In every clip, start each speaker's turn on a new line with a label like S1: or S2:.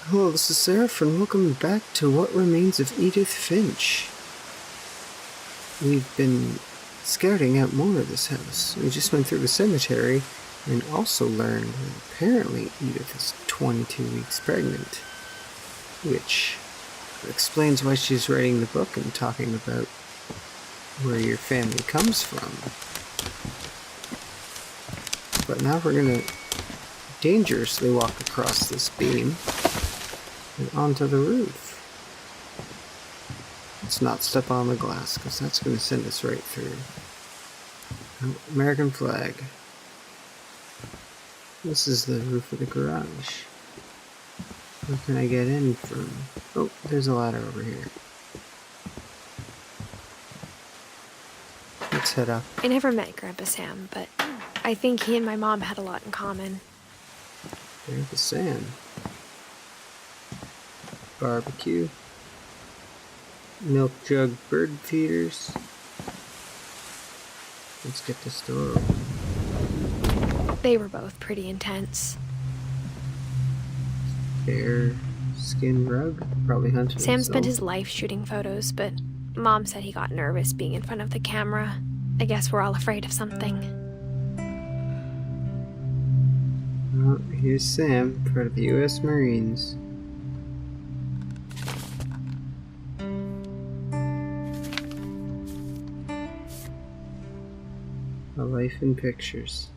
S1: Hello, this is Seraph, and welcome back to What Remains of Edith Finch. We've been scouting out more of this house. We just went through the cemetery and also learned that apparently Edith is 22 weeks pregnant, which explains why she's writing the book and talking about where your family comes from. But now we're gonna dangerously walk across this beam and onto the roof. Let's not step on the glass, because that's going to send us right through. Oh, American flag. This is the roof of the garage. Where can I get in from? Oh, there's a ladder over here. Let's head up.
S2: I never met Grandpa Sam, but I think he and my mom had a lot in common.
S1: Grandpa Sam. Barbecue. Milk jug bird feeders. Let's get this door open.
S2: They were both pretty intense.
S1: Bear skin rug. Probably hunting.
S2: Sam spent his life shooting photos, but Mom said he got nervous being in front of the camera. I guess we're all afraid of something.
S1: Oh, here's Sam, part of the U.S. Marines. A life in pictures.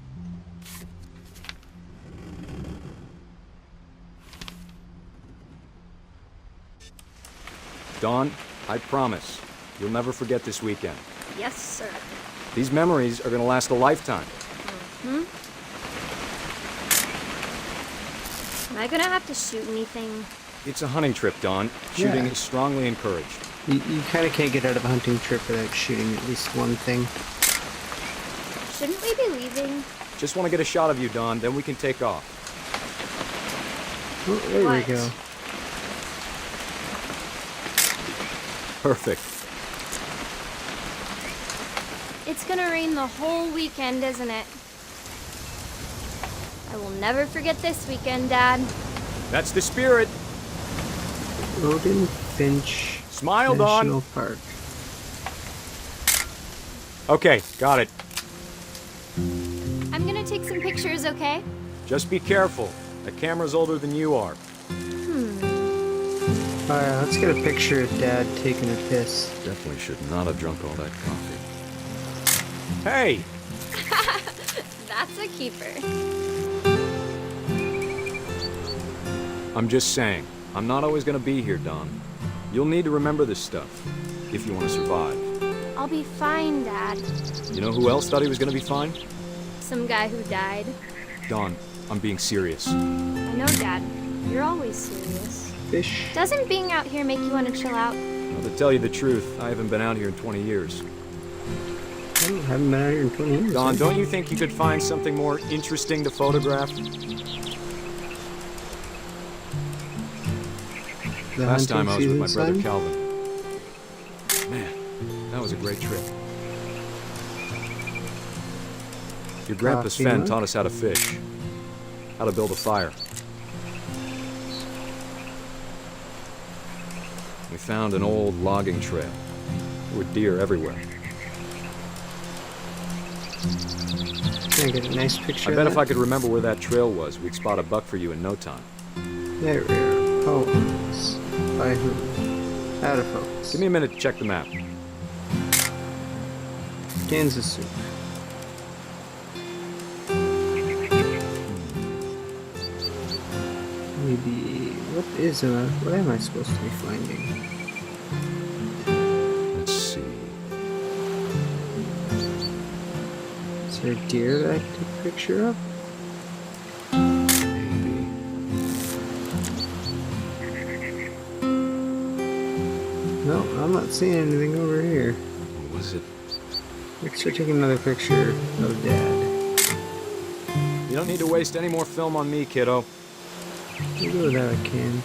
S3: Dawn, I promise, you'll never forget this weekend.
S4: Yes, sir.
S3: These memories are gonna last a lifetime.
S4: Hmm? Am I gonna have to shoot anything?
S3: It's a hunting trip, Dawn. Shooting
S1: Yeah.
S3: is strongly encouraged.
S1: You kind of can't get out of a hunting trip without shooting at least one thing.
S4: Shouldn't we be leaving?
S3: Just want to get a shot of you, Dawn, then we can take off.
S1: Oh, there we
S4: What?
S1: go.
S3: Perfect.
S4: It's gonna rain the whole weekend, isn't it? I will never forget this weekend, Dad.
S3: That's the spirit.
S1: Odin Finch
S3: Smile,
S1: National
S3: Dawn.
S1: Park.
S3: Okay, got it.
S4: I'm gonna take some pictures, okay?
S3: Just be careful. That camera's older than you are.
S1: Alright, let's get a picture of Dad taking a piss.
S3: Definitely should not have drunk all that coffee. Hey!
S4: That's a keeper.
S3: I'm just saying, I'm not always gonna be here, Dawn. You'll need to remember this stuff, if you want to survive.
S4: I'll be fine, Dad.
S3: You know who else thought he was gonna be fine?
S4: Some guy who died.
S3: Dawn, I'm being serious.
S4: I know, Dad. You're always serious.
S1: Fish.
S4: Doesn't being out here make you want to chill out?
S3: Well, to tell you the truth, I haven't been out here in 20 years.
S1: Oh, haven't been out here in 20 years.
S3: Dawn,
S1: huh?
S3: don't you think you could find something more interesting to photograph?
S1: The
S3: Last time I was with
S1: hunting
S3: my brother
S1: season,
S3: Calvin. Man, that was a great trip. Your grandpa's
S1: Coffee
S3: Fen
S1: mug?
S3: taught us how to fish, how to build a fire. We found an old logging trail. There were deer everywhere.
S1: Can I get a nice picture
S3: I
S1: of
S3: bet
S1: that?
S3: if I could remember where that trail was, we'd spot a buck for you in no time.
S1: There we are. Poems. By who? Out of focus.
S3: Give me a minute to check the map.
S1: Kansas soup. Maybe... What am I supposed to be finding?
S3: Let's see.
S1: Is there a deer that I can take a picture of?
S3: Maybe.
S1: No, I'm not seeing anything over here.
S3: What was it?
S1: Let's try taking another picture of Dad.
S3: You don't need to waste any more film on me, kiddo.
S1: I'll do without a can.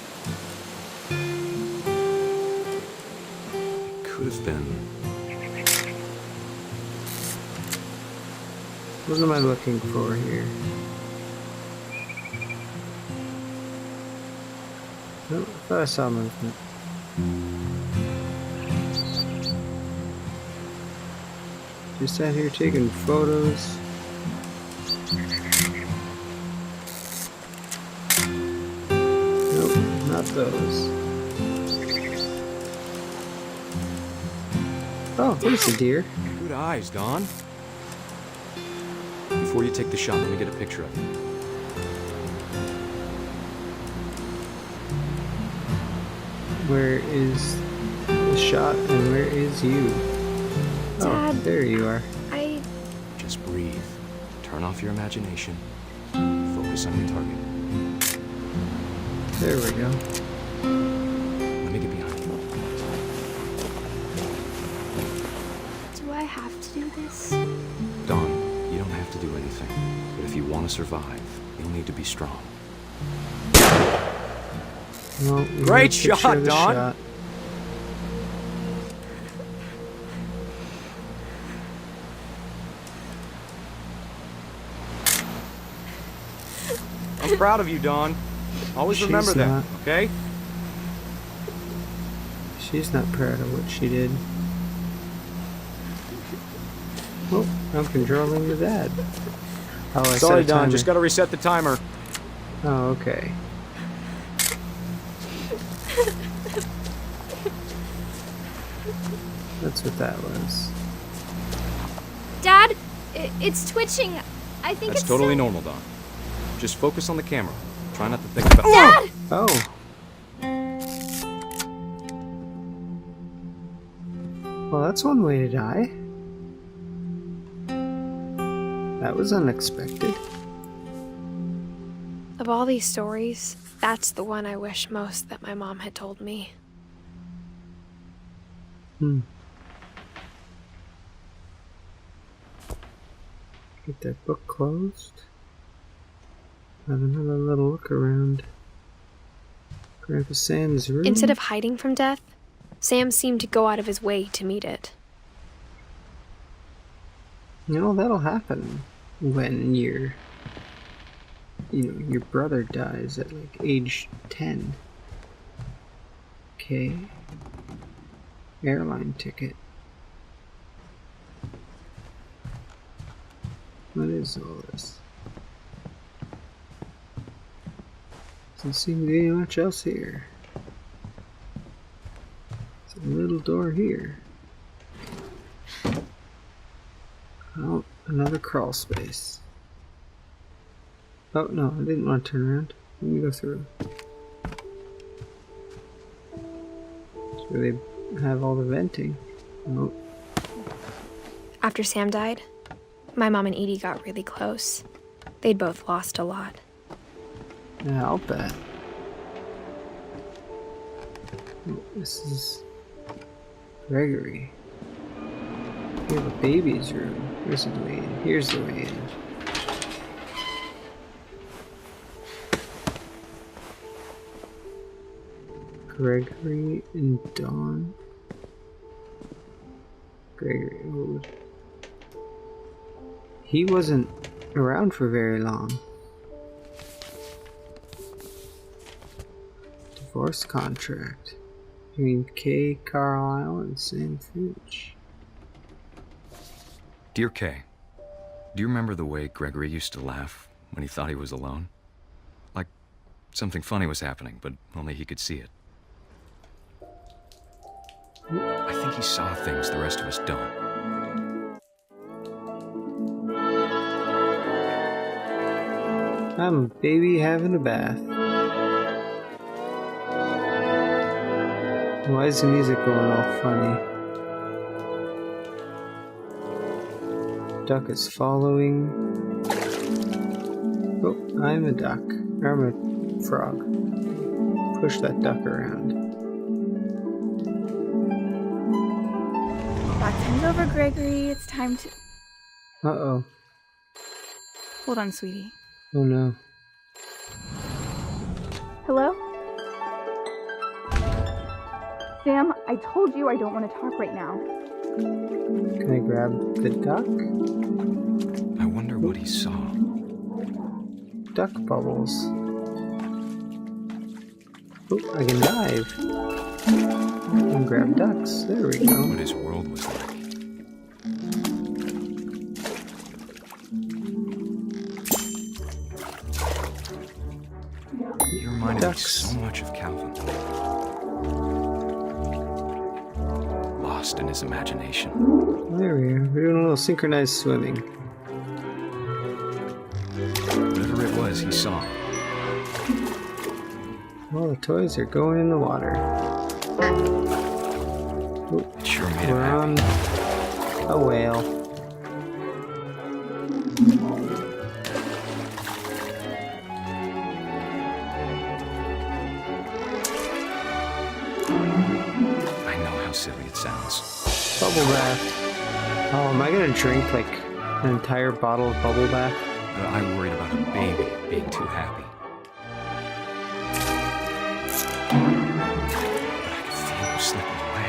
S3: Could have been.
S1: What am I looking for here? Oh, I thought I saw movement. Just out here taking photos. Nope, not those. Oh, there's a deer.
S3: Good eyes, Don. Before you take the shot, let me get a picture of you.
S1: Where is the shot and where is you? Oh,
S2: Dad.
S1: there you are.
S3: Just breathe. Turn off your imagination. Focus on your target.
S1: There we go.
S3: Let me get behind you.
S2: Do I have to do this?
S3: Don, you don't have to do anything. But if you want to survive, you'll need to be strong.
S1: Well,
S3: Great
S1: picture
S3: shot,
S1: of the
S3: Don.
S1: shot.
S3: I'm proud of you, Don. Always remember
S1: She's
S3: that,
S1: not.
S3: okay?
S1: She's not proud of what she did. Oh, I'm controlling the dad. Oh, I
S3: Sorry,
S1: set a
S3: Don.
S1: timer.
S3: Just gotta reset the timer.
S1: Oh, okay. That's what that was.
S4: Dad, it's twitching. I think
S3: That's
S4: it's
S3: totally
S4: so...
S3: normal, Don. Just focus on the camera. Try not to think about.
S4: Dad!
S1: Oh. Well, that's one way to die. That was unexpected.
S2: Of all these stories, that's the one I wish most that my mom had told me.
S1: Get that book closed. Have another little look around Grandpa Sam's room.
S2: Instead of hiding from death, Sam seemed to go out of his way to meet it.
S1: You know, that'll happen when your brother dies at like age 10. Okay. Airline ticket. What is all this? Doesn't seem to be much else here. There's a little door here. Oh, another crawl space. Oh, no, I didn't want to turn around. Let me go through. That's where they have all the venting. Oh,
S2: After Sam died, my mom and Edie got really close. They'd both lost a lot.
S1: yeah, I'll bet. This is Gregory. We have a baby's room. Where's the way in? Here's the way in. Gregory and Dawn. Gregory, oh. He wasn't around for very long. Divorce contract between Kay Carlisle and Sam Finch.
S3: Dear Kay, do you remember the way Gregory used to laugh when he thought he was alone? Like something funny was happening, but only he could see it. I think he saw things the rest of us don't.
S1: I'm a baby having a bath. Why is the music going all funny? Duck is following. Oh, I'm a duck. I'm a frog. Push that duck around.
S5: Bath time's over, Gregory. It's time to...
S1: Uh-oh.
S5: Hold on, sweetie.
S1: Oh no.
S5: Hello? Sam, I told you I don't want to talk right now.
S1: Can I grab the duck?
S3: I wonder what he saw.
S1: Duck bubbles. Oh, I can dive. And grab ducks. There we go.
S3: What his world was like. He reminded me
S1: Ducks.
S3: so much of Calvin. Lost in his imagination.
S1: There we are. We're doing a little synchronized swimming.
S3: Whatever it was, he saw.
S1: All the toys are going in the water.
S3: It sure made him
S1: We're
S3: happy.
S1: on a whale.
S3: I know how silly it sounds.
S1: Bubble bath. Oh, am I gonna drink like an entire bottle of bubble bath?
S3: But I worried about a baby being too happy. But I could feel him slipping away.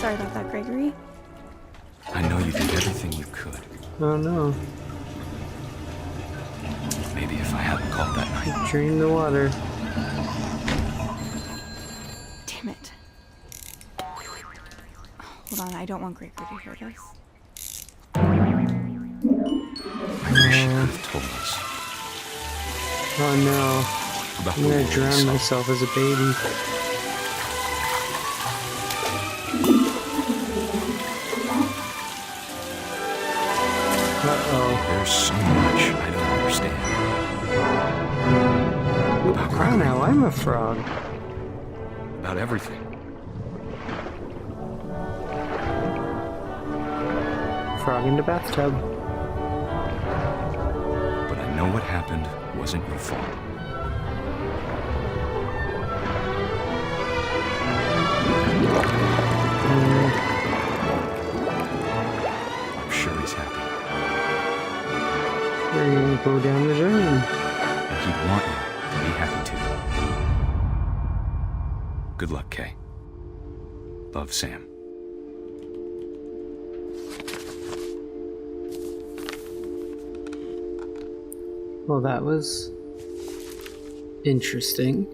S5: Sorry about that, Gregory.
S3: I know you did everything you could.
S1: Oh no.
S3: Maybe if I hadn't called that night.
S1: Drain the water.
S5: Damn it. Hold on, I don't want Gregory to hear this.
S3: I wish you could have told us
S1: Oh no.
S3: about
S1: I'm
S3: the
S1: gonna
S3: world
S1: drown
S3: itself.
S1: myself as a baby. Uh-oh.
S3: There's so much I don't understand. About
S1: Oh,
S3: Gregory,
S1: now I'm a frog.
S3: about everything.
S1: Frog in the bathtub.
S3: But I know what happened wasn't your fault. I'm sure he's happy.
S1: We're gonna go down the drain.
S3: And he'd want you to be happy too. Good luck, Kay. Love, Sam.
S1: Well, that was interesting.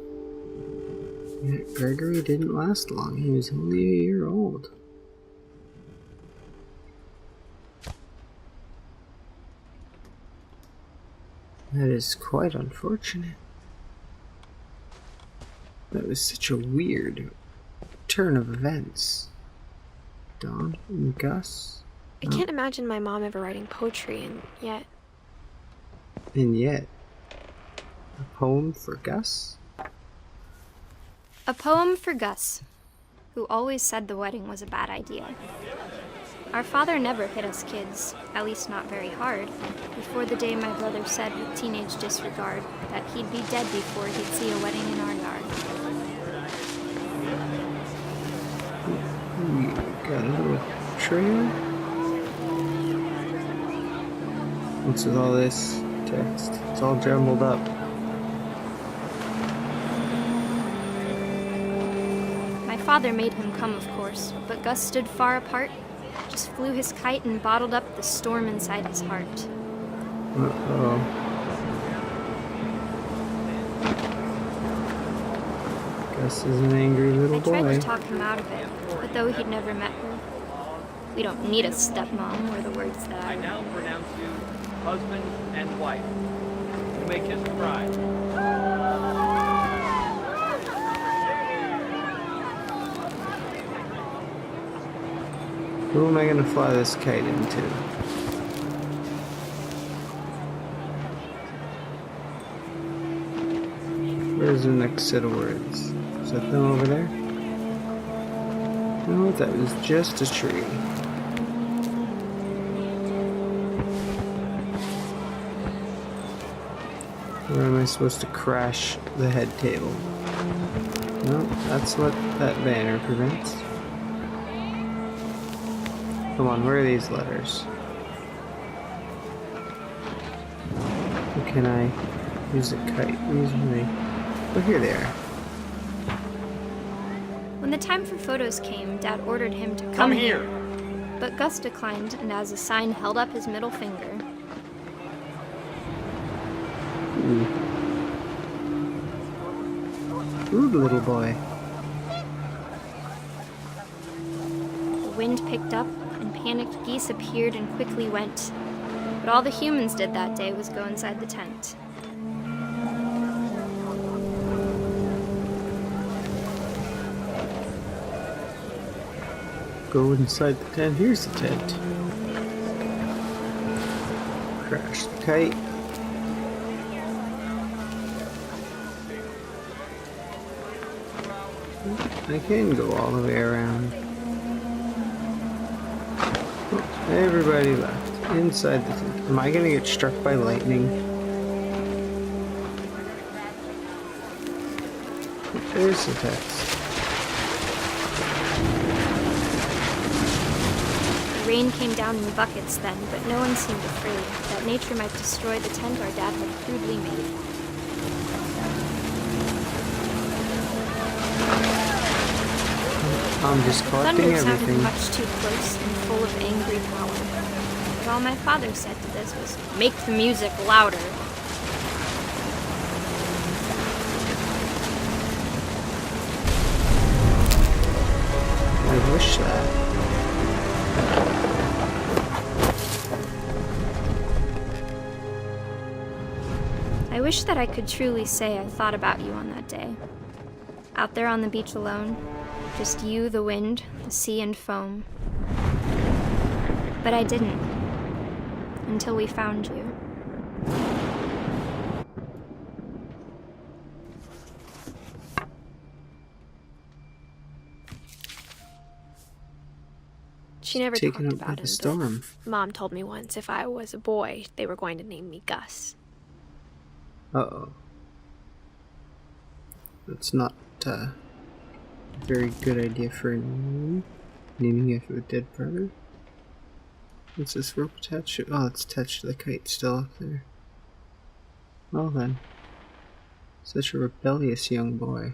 S1: Yet Gregory didn't last long. He was only a year old. That is quite unfortunate. That was such a weird turn of events. Dawn and Gus,
S2: I can't imagine my mom ever writing poetry, and yet
S1: and yet a poem for Gus?
S4: A poem for Gus, who always said the wedding was a bad idea. Our father never hit us kids, at least not very hard, before the day my brother said with teenage disregard that he'd be dead before he'd see a wedding in our yard.
S1: We got a little trail. What's with all this text? It's all jumbled up.
S4: My father made him come, of course, but Gus stood far apart, just flew his kite and bottled up the storm inside his heart.
S1: Uh-oh. Gus is an angry little
S4: I tried
S1: boy.
S4: to talk him out of it, but though he'd never met her, we don't need a stepmom, were the words that
S6: I now pronounce you husband and wife. You may kiss the bride.
S1: Who am I gonna fly this kite into? Where's the next set of words? Is that them over there? No, that was just a tree. Where am I supposed to crash the head table? No, that's what that banner prevents. Come on, where are these letters? How can I use a kite reasonably? Oh, here they are.
S4: When the time for photos came, Dad ordered him to
S6: Come here.
S4: But Gus declined, and as a sign held up his middle finger.
S1: Ooh. Rude little boy.
S4: The wind picked up, and panicked geese appeared and quickly went. But all the humans did that day was go inside the tent.
S1: Go inside the tent. Here's the tent. Crash the kite. I can go all the way around. Oh, everybody left. Inside the tent. Am I gonna get struck by lightning? There's the text.
S4: The rain came down in buckets then, but no one seemed afraid that nature might destroy the tent our dad had crudely made.
S1: I'm just collecting
S4: Thunder sounded
S1: everything.
S4: much too close and full of angry power. But all my father said to this was, "Make the music louder."
S1: I wish that.
S4: I wish that I could truly say I thought about you on that day. Out there on the beach alone, just you, the wind, the sea, and foam. But I didn't. Until we found you.
S2: She never
S1: Taken
S2: talked
S1: up by
S2: about
S1: the
S2: him,
S1: storm.
S2: but Mom told me once if I was a boy, they were going to name me Gus.
S1: Uh-oh. That's not a very good idea for a name. Naming after a dead brother. What's this rope attached to? Oh, it's attached to the kite still up there. Well then. Such a rebellious young boy.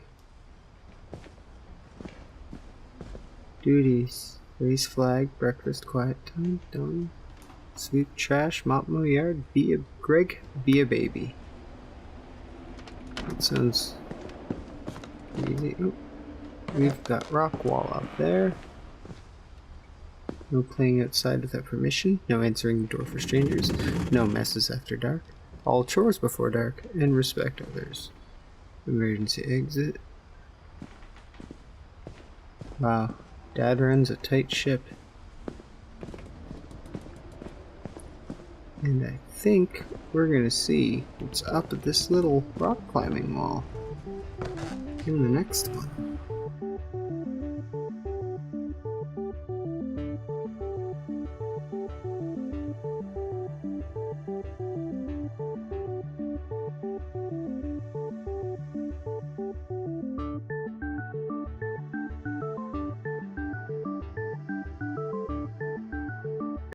S1: Duties. Raise flag, breakfast, quiet time, done. Sweep trash, mop my yard, be a baby. That sounds easy. Oh, we've got rock wall up there. No playing outside without permission. No answering the door for strangers. No messes after dark. All chores before dark. And respect others. Emergency exit. Wow. Dad runs a tight ship. And I think we're gonna see what's up at this little rock climbing wall in the next one.